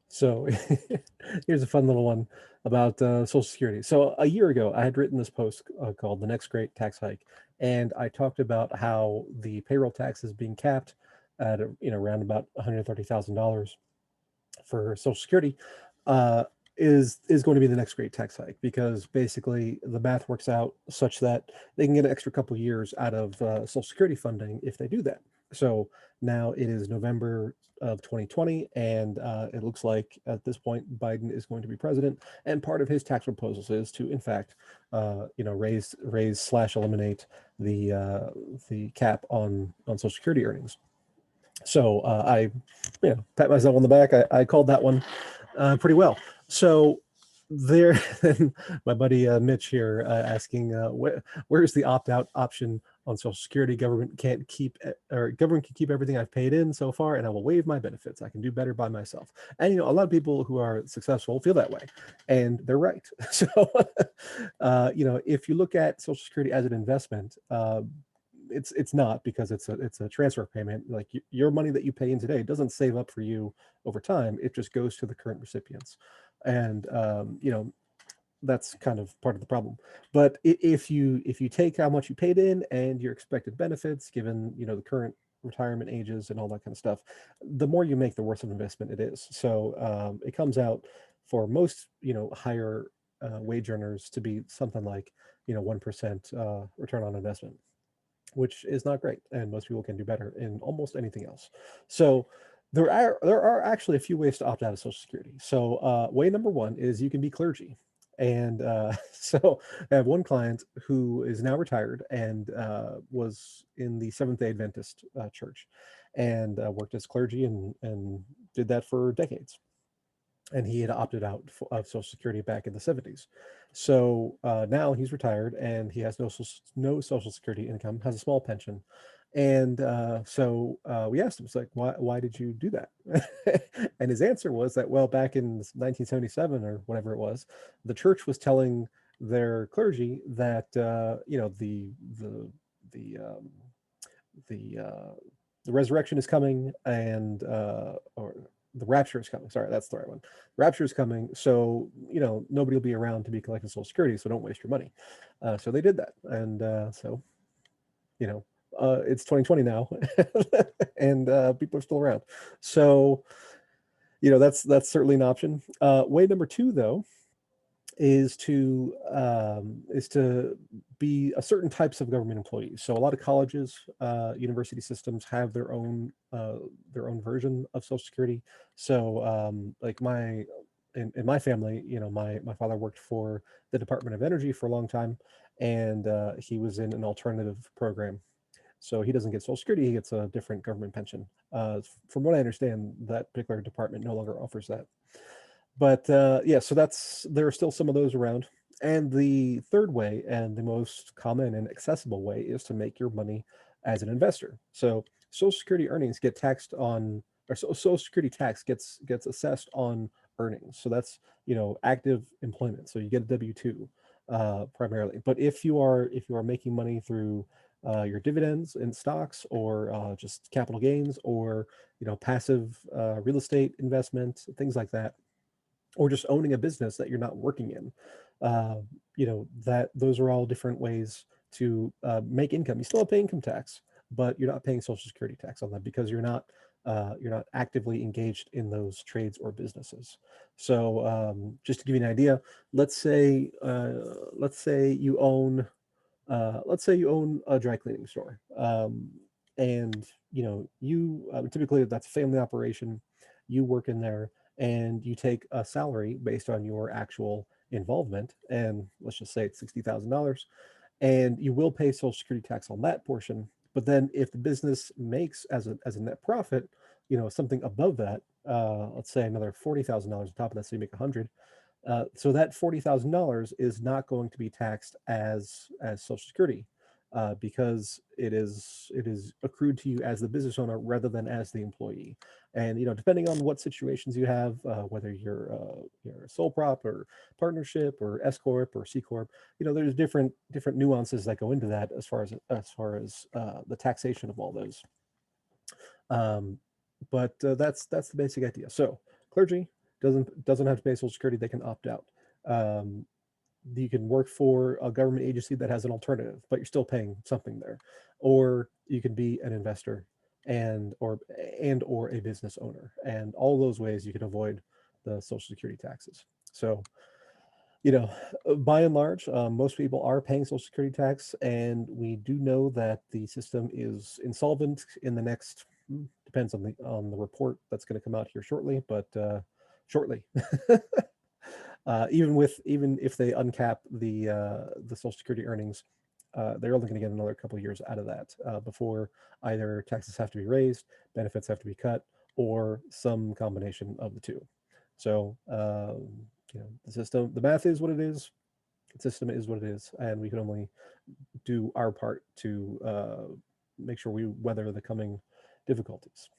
So here's a fun little one about Social Security. So a year ago, I had written this post called "The Next Great Tax Hike," and I talked about how the payroll tax is being capped at around about $130,000 for Social Security. Uh, is going to be the next great tax hike because basically the math works out such that they can get an extra couple years out of Social Security funding if they do that. So now it is November of 2020, and it looks like at this point Biden is going to be president, and part of his tax proposals is to, in fact, raise slash eliminate the cap on Social Security earnings. So pat myself on the back. I called that one pretty well. So there, my buddy Mitch here asking, where's the opt-out option on Social Security? Government can keep everything I've paid in so far, and I will waive my benefits. I can do better by myself. And a lot of people who are successful feel that way, and they're right. So, if you look at Social Security as an investment, it's not, because it's a transfer payment. Like your money that you pay in today doesn't save up for you over time. It just goes to the current recipients, and that's kind of part of the problem. But if you take how much you paid in and your expected benefits, given the current retirement ages and all that kind of stuff, the more you make, the worse of an investment it is. So it comes out for most higher wage earners to be something like 1% return on investment, which is not great, and most people can do better in almost anything else. So there are actually a few ways to opt out of Social Security. So way number one is you can be clergy, and so I have one client who is now retired and was in the Seventh Day Adventist church, and worked as clergy and did that for decades, and he had opted out of Social Security back in the 70s. So now he's retired and he has no Social Security income, has a small pension. And we asked him, it's like, why did you do that? And his answer was that, well, back in 1977 or whatever it was, the church was telling their clergy that, the, the, uh, the resurrection is coming, and or the rapture is coming. Sorry, that's the right one. Rapture is coming, so nobody will be around to be collecting Social Security, so don't waste your money. So they did that, and you know, it's 2020 now, and people are still around. So that's certainly an option. Way number two, though, is to be a certain types of government employees. So a lot of colleges, university systems have their own version of Social Security. So like in my family, my father worked for the Department of Energy for a long time, and he was in an alternative program. So he doesn't get Social Security; he gets a different government pension. From what I understand, that particular department no longer offers that. But yeah, so there are still some of those around. And the third way, and the most common and accessible way, is to make your money as an investor. So Social Security earnings get taxed on, or Social Security tax gets assessed on earnings. So that's active employment. So you get a W-2 primarily. But if you are making money through your dividends in stocks, or just capital gains, or passive real estate investment, things like that, or just owning a business that you're not working in. That those are all different ways to make income. You still have to pay income tax, but you're not paying Social Security tax on that because you're not actively engaged in those trades or businesses. So just to give you an idea, let's say you own a dry cleaning store, and you typically, that's a family operation. You work in there, and you take a salary based on your actual involvement, and let's just say it's $60,000, and you will pay Social Security tax on that portion. But then, if the business makes as a net profit, something above that, let's say another $40,000 on top of that, so you make 100. So that $40,000 is not going to be taxed as Social Security, because it is accrued to you as the business owner rather than as the employee. And depending on what situations you have, whether you're a sole prop or partnership or S corp or C corp, there's different nuances that go into that as far as the taxation of all those. Um, but that's the basic idea. So clergy, doesn't have to pay Social Security, they can opt out. Um, you can work for a government agency that has an alternative, but you're still paying something there, or you can be an investor and or a business owner, and all those ways you can avoid the Social Security taxes. So, you know, by and large, most people are paying Social Security tax, and we do know that the system is insolvent in the next depends on the report that's going to come out here shortly, but shortly. Even if they uncap the Social Security earnings, they're only going to get another couple of years out of that before either taxes have to be raised, benefits have to be cut, or some combination of the two. So the math is what it is. The system is what it is, and we can only do our part to make sure we weather the coming difficulties.